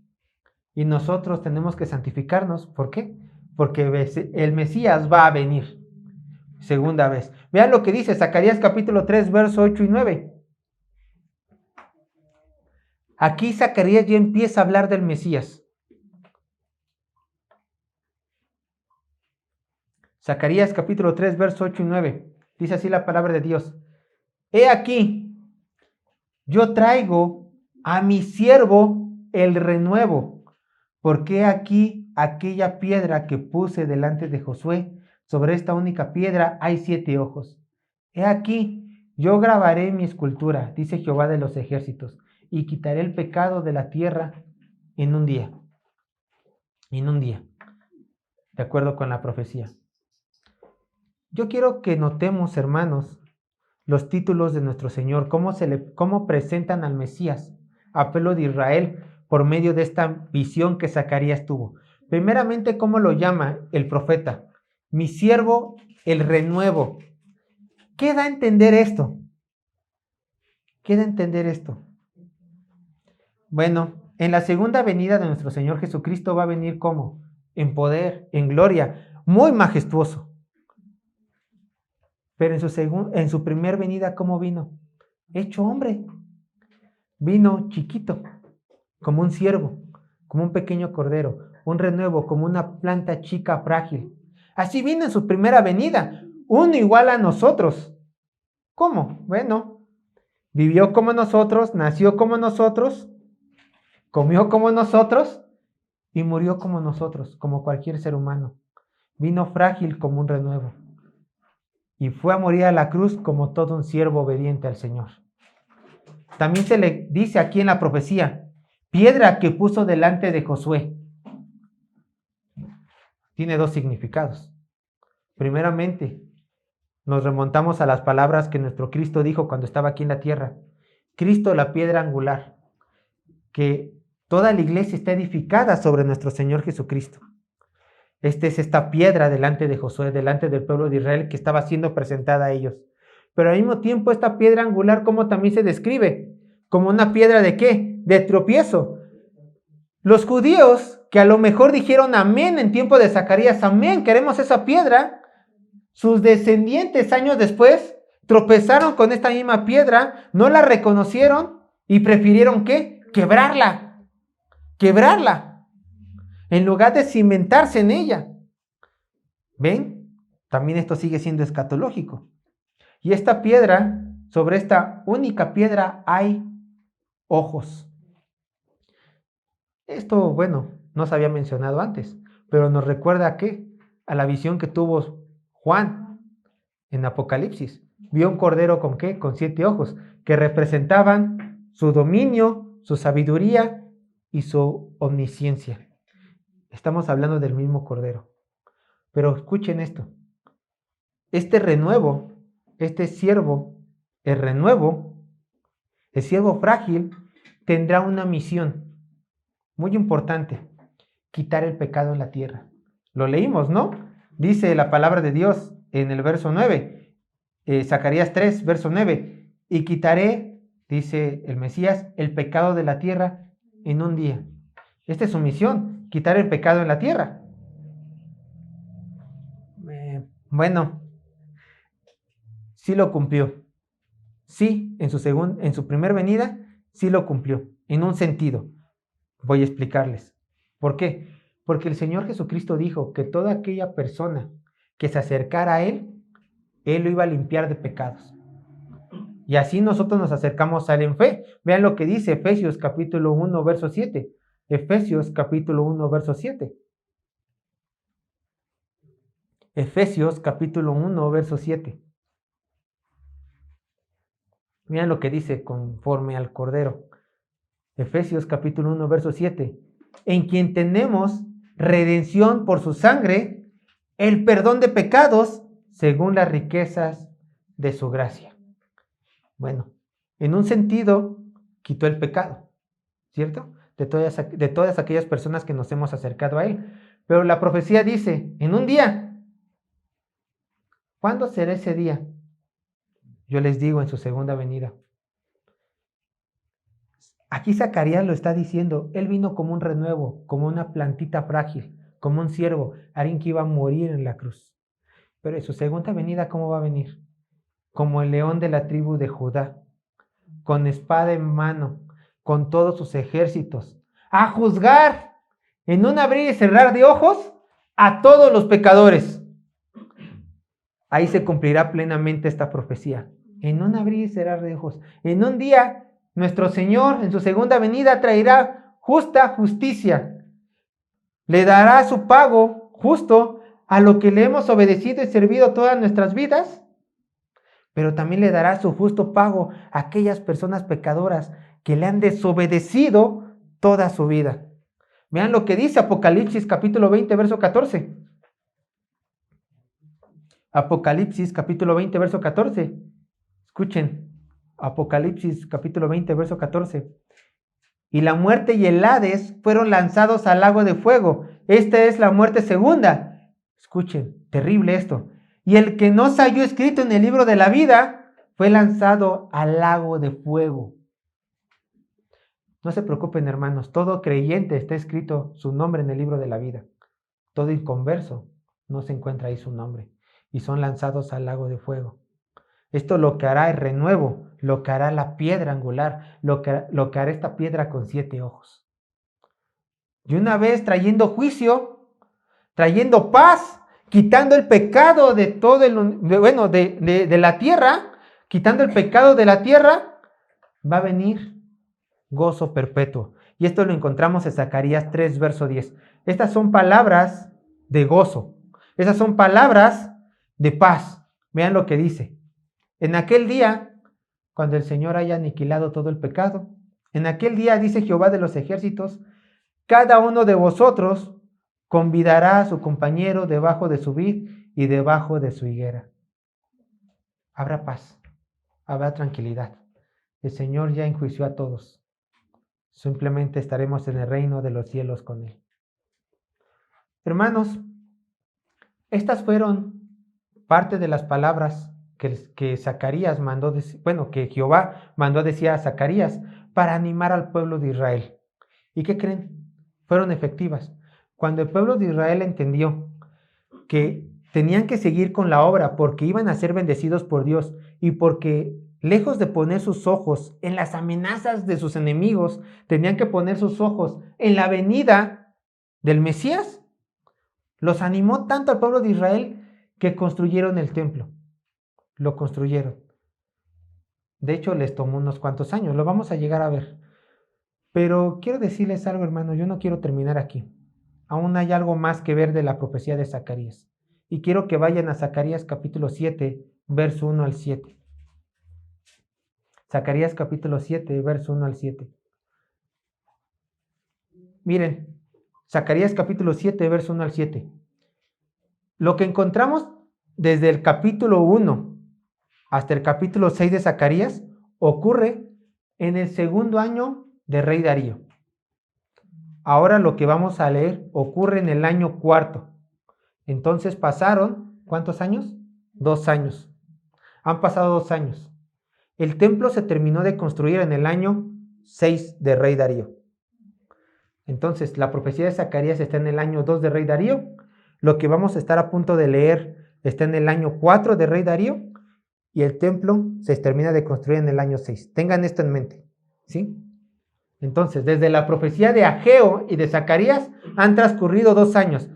Y nosotros tenemos que santificarnos. ¿Por qué? Porque el Mesías va a venir. Segunda vez. Vean lo que dice Zacarías capítulo 3, verso 8 y 9. Aquí Zacarías ya empieza a hablar del Mesías. Zacarías capítulo 3, verso 8 y 9. Dice así la palabra de Dios. He aquí, yo traigo a mi siervo el renuevo, porque aquí aquella piedra que puse delante de Josué, sobre esta única piedra hay 7 ojos. He aquí, yo grabaré mi escultura, dice Jehová de los ejércitos, y quitaré el pecado de la tierra en un día. En un día, de acuerdo con la profecía. Yo quiero que notemos, hermanos, los títulos de nuestro Señor, cómo presentan al Mesías, a pueblo de Israel, por medio de esta visión que Zacarías tuvo. Primeramente, ¿cómo lo llama el profeta? Mi siervo, el renuevo. ¿Qué da a entender esto? ¿Qué da a entender esto? Bueno, en la segunda venida de nuestro Señor Jesucristo va a venir ¿cómo? En poder, en gloria, muy majestuoso. Pero en su primer venida, ¿cómo vino? Hecho hombre. Vino chiquito, como un ciervo, como un pequeño cordero, un renuevo, como una planta chica frágil. Así vino en su primera venida, uno igual a nosotros. ¿Cómo? Bueno, vivió como nosotros, nació como nosotros, comió como nosotros y murió como nosotros, como cualquier ser humano. Vino frágil como un renuevo. Y fue a morir a la cruz como todo un siervo obediente al Señor. También se le dice aquí en la profecía, piedra que puso delante de Josué. Tiene 2 significados. Primeramente, nos remontamos a las palabras que nuestro Cristo dijo cuando estaba aquí en la tierra. Cristo, la piedra angular, que toda la iglesia está edificada sobre nuestro Señor Jesucristo. Esta es esta piedra delante de Josué, delante del pueblo de Israel que estaba siendo presentada a ellos. Pero al mismo tiempo esta piedra angular, ¿cómo también se describe? Como una piedra ¿de qué? De tropiezo. Los judíos que a lo mejor dijeron amén en tiempo de Zacarías, amén, queremos esa piedra, sus descendientes años después tropezaron con esta misma piedra, no la reconocieron y prefirieron ¿qué? Quebrarla, en lugar de cimentarse en ella. ¿Ven? También esto sigue siendo escatológico. Y esta piedra, sobre esta única piedra hay ojos. Esto, bueno, no se había mencionado antes, pero nos recuerda a qué? A la visión que tuvo Juan en Apocalipsis. Vio un cordero con qué? Con 7 ojos, que representaban su dominio, su sabiduría y su omnisciencia. Estamos hablando del mismo cordero. Pero escuchen esto. Este renuevo, este siervo, el siervo frágil, tendrá una misión muy importante: quitar el pecado en la tierra. Lo leímos, ¿no? Dice la palabra de Dios en el verso 9, Zacarías 3, verso 9, y quitaré, dice el Mesías, el pecado de la tierra en un día. Esta es su misión, quitar el pecado en la tierra. Bueno, sí lo cumplió. Sí, en su primer venida, sí lo cumplió, en un sentido. Voy a explicarles. ¿Por qué? Porque el Señor Jesucristo dijo que toda aquella persona que se acercara a Él lo iba a limpiar de pecados. Y así nosotros nos acercamos a Él en fe. Vean lo que dice Efesios capítulo 1, verso 7. Efesios capítulo 1, verso 7. Efesios capítulo 1, verso 7. Vean lo que dice conforme al Cordero. Efesios capítulo 1, verso 7. En quien tenemos redención por su sangre, el perdón de pecados, según las riquezas de su gracia. Bueno, en un sentido, quitó el pecado, ¿cierto? De todas aquellas personas que nos hemos acercado a Él. Pero la profecía dice, en un día. ¿Cuándo será ese día? Yo les digo, en su segunda venida. Aquí Zacarías lo está diciendo, Él vino como un renuevo, como una plantita frágil, como un siervo, alguien que iba a morir en la cruz. Pero en su segunda venida, ¿cómo va a venir? Como el león de la tribu de Judá, con espada en mano, con todos sus ejércitos, a juzgar en un abrir y cerrar de ojos a todos los pecadores. Ahí se cumplirá plenamente esta profecía. En un abrir y cerrar de ojos. En un día, nuestro Señor, en su segunda venida, traerá justicia. Le dará su pago justo a lo que le hemos obedecido y servido todas nuestras vidas, pero también le dará su justo pago a aquellas personas pecadoras que le han desobedecido toda su vida. Vean lo que dice Apocalipsis capítulo 20, verso 14. Apocalipsis capítulo 20, verso 14. Escuchen, Apocalipsis capítulo 20, verso 14. Y la muerte y el Hades fueron lanzados al lago de fuego. Esta es la muerte segunda. Escuchen, terrible esto. Y el que no se halló escrito en el libro de la vida fue lanzado al lago de fuego. No se preocupen, hermanos, todo creyente está escrito su nombre en el libro de la vida. Todo inconverso no se encuentra ahí su nombre. Y son lanzados al lago de fuego. Esto lo que hará el renuevo, lo que hará la piedra angular, lo que hará esta piedra con 7 ojos. Y una vez trayendo juicio, trayendo paz, quitando el pecado de todo de la tierra, quitando el pecado de la tierra, va a venir gozo perpetuo. Y esto lo encontramos en Zacarías 3, verso 10. Estas son palabras de gozo. Esas son palabras de paz. Vean lo que dice. En aquel día, cuando el Señor haya aniquilado todo el pecado, en aquel día, dice Jehová de los ejércitos, cada uno de vosotros convidará a su compañero debajo de su vid y debajo de su higuera. Habrá paz, habrá tranquilidad. El Señor ya enjuició a todos. Simplemente estaremos en el reino de los cielos con Él. Hermanos, Estas fueron parte de las palabras que Zacarías mandó, que Jehová mandó decir a Zacarías para animar al pueblo de Israel. ¿Y qué creen? Fueron efectivas. Cuando el pueblo de Israel entendió que tenían que seguir con la obra porque iban a ser bendecidos por Dios y porque lejos de poner sus ojos en las amenazas de sus enemigos, tenían que poner sus ojos en la venida del Mesías, los animó tanto al pueblo de Israel que construyeron el templo. Lo construyeron. De hecho, les tomó unos cuantos años, lo vamos a llegar a ver. Pero quiero decirles algo, hermano, yo no quiero terminar aquí. Aún hay algo más que ver de la profecía de Zacarías. Y quiero que vayan a Zacarías capítulo 7, verso 1 al 7. Zacarías capítulo 7, verso 1 al 7. Miren, Zacarías capítulo 7, verso 1 al 7. Lo que encontramos desde el capítulo 1 hasta el capítulo 6 de Zacarías ocurre en el segundo año de rey Darío. Ahora lo que vamos a leer ocurre en el año cuarto. Entonces pasaron, ¿cuántos años? 2 años. Han pasado 2 años. El templo se terminó de construir en el año 6 de rey Darío. Entonces, la profecía de Zacarías está en el año 2 de rey Darío. Lo que vamos a estar a punto de leer está en el año 4 de rey Darío. Y el templo se termina de construir en el año 6. Tengan esto en mente, ¿sí? Entonces, desde la profecía de Ageo y de Zacarías han transcurrido 2 años.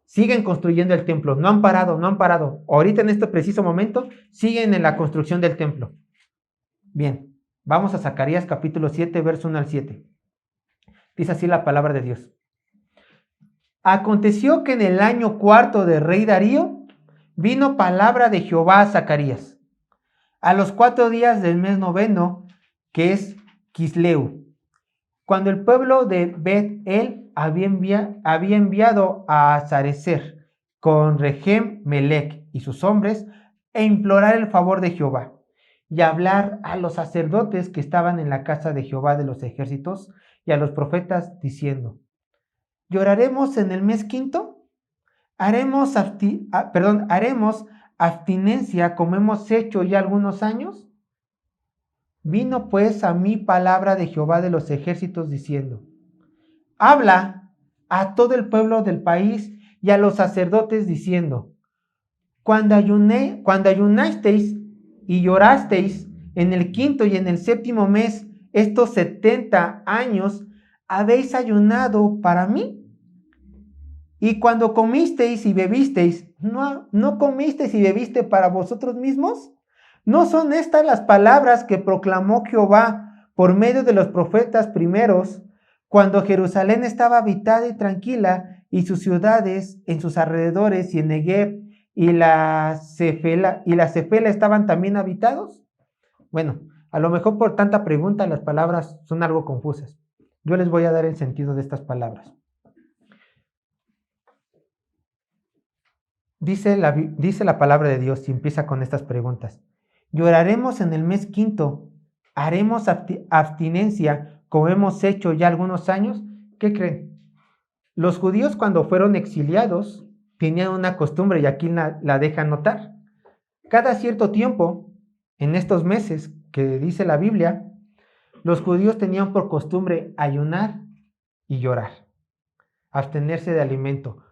Siguen construyendo el templo, no han parado, no han parado. Ahorita en este preciso momento siguen en la construcción del templo. Bien, vamos a Zacarías capítulo 7, verso 1 al 7. Dice así la palabra de Dios. Aconteció que en el año cuarto de rey Darío vino palabra de Jehová a Zacarías, a los 4 días del mes noveno, que es Quisleu, cuando el pueblo de Bet-El había enviado a Sarecer con Regem Melech y sus hombres e implorar el favor de Jehová y hablar a los sacerdotes que estaban en la casa de Jehová de los ejércitos y a los profetas diciendo: ¿lloraremos en el mes quinto? ¿Haremos abstinencia como hemos hecho ya algunos años? Vino pues a mí palabra de Jehová de los ejércitos diciendo: habla a todo el pueblo del país y a los sacerdotes diciendo: cuando ayunasteis y llorasteis en el quinto y en el séptimo mes, estos 70 años, ¿habéis ayunado para mí? Y cuando comisteis y bebisteis, ¿no comisteis y bebiste para vosotros mismos? ¿No son estas las palabras que proclamó Jehová por medio de los profetas primeros, cuando Jerusalén estaba habitada y tranquila, y sus ciudades en sus alrededores, y en Negev y la Cefela estaban también habitados? Bueno, a lo mejor por tanta pregunta las palabras son algo confusas. Yo les voy a dar el sentido de estas palabras. Dice la palabra de Dios y empieza con estas preguntas. ¿Lloraremos en el mes quinto? ¿Haremos abstinencia como hemos hecho ya algunos años? ¿Qué creen? Los judíos, cuando fueron exiliados, tenían una costumbre, y aquí la dejan notar. Cada cierto tiempo, en estos meses que dice la Biblia, los judíos tenían por costumbre ayunar y llorar, abstenerse de alimento.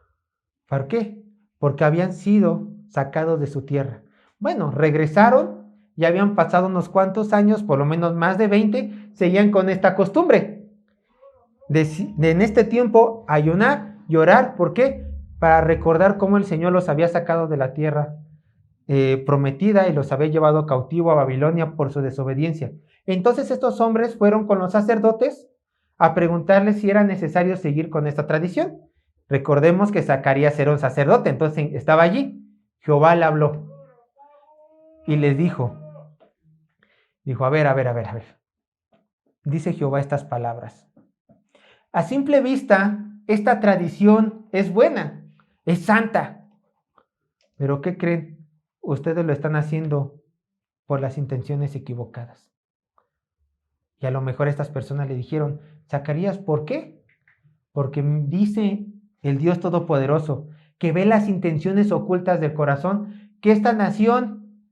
¿Por qué? Porque habían sido sacados de su tierra. Bueno, regresaron, ya habían pasado unos cuantos años, por lo menos más de 20, seguían con esta costumbre de en este tiempo ayunar, llorar. ¿Por qué? Para recordar cómo el Señor los había sacado de la tierra prometida y los había llevado cautivo a Babilonia por su desobediencia. Entonces estos hombres fueron con los sacerdotes a preguntarles si era necesario seguir con esta tradición. Recordemos que Zacarías era un sacerdote, entonces estaba allí. Jehová le habló y les dijo, a ver. Dice Jehová estas palabras. A simple vista, esta tradición es buena, es santa. Pero ¿qué creen? Ustedes lo están haciendo por las intenciones equivocadas. Y a lo mejor estas personas le dijeron: Zacarías, ¿por qué? Porque dice el Dios Todopoderoso que ve las intenciones ocultas del corazón, que esta nación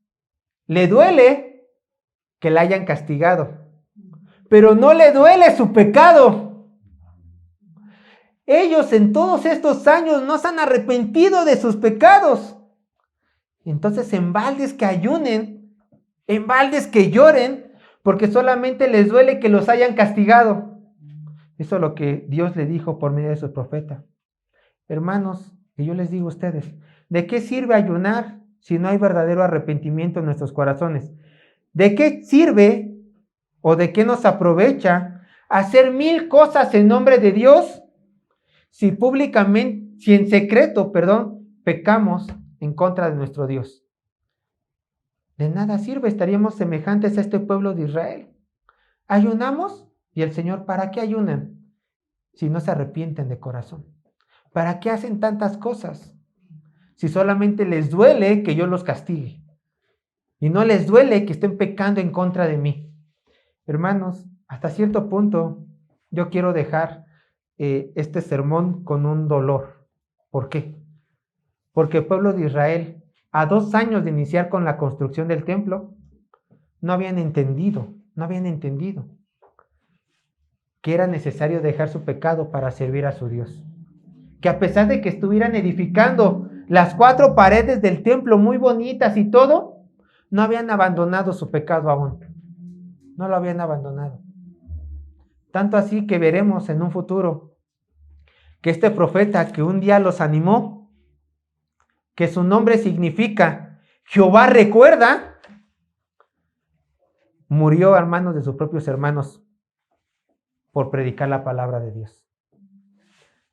le duele que la hayan castigado, pero no le duele su pecado. Ellos en todos estos años no se han arrepentido de sus pecados. Entonces, en baldes que ayunen, en baldes que lloren, porque solamente les duele que los hayan castigado. Eso es lo que Dios le dijo por medio de su profeta. Hermanos, y yo les digo a ustedes, ¿de qué sirve ayunar si no hay verdadero arrepentimiento en nuestros corazones? ¿De qué sirve o de qué nos aprovecha hacer 1000 cosas en nombre de Dios si públicamente, si en secreto, pecamos en contra de nuestro Dios? De nada sirve, estaríamos semejantes a este pueblo de Israel. Ayunamos y el Señor, ¿para qué ayunan si no se arrepienten de corazón? ¿Para qué hacen tantas cosas si solamente les duele que yo los castigue y no les duele que estén pecando en contra de mí? Hermanos, hasta cierto punto yo quiero dejar este sermón con un dolor. ¿Por qué? Porque el pueblo de Israel, a 2 años de iniciar con la construcción del templo, no habían entendido que era necesario dejar su pecado para servir a su Dios. Que a pesar de que estuvieran edificando las 4 paredes del templo muy bonitas y todo, no habían abandonado su pecado aún. No lo habían abandonado. Tanto así que veremos en un futuro que este profeta que un día los animó, que su nombre significa Jehová recuerda, murió a manos de sus propios hermanos por predicar la palabra de Dios.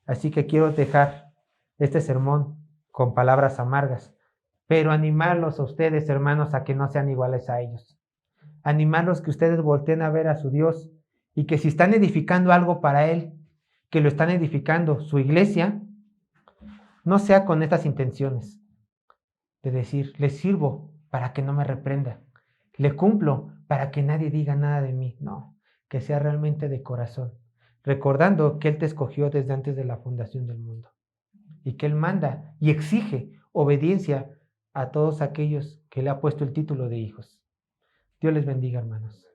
Así que quiero dejar este sermón con palabras amargas, pero animarlos a ustedes, hermanos, a que no sean iguales a ellos. Animarlos que ustedes volteen a ver a su Dios y que si están edificando algo para Él, que lo están edificando su iglesia, no sea con estas intenciones de decir, le sirvo para que no me reprenda, le cumplo para que nadie diga nada de mí. No, que sea realmente de corazón, recordando que Él te escogió desde antes de la fundación del mundo y que Él manda y exige obediencia a todos aquellos que le ha puesto el título de hijos. Dios les bendiga, hermanos.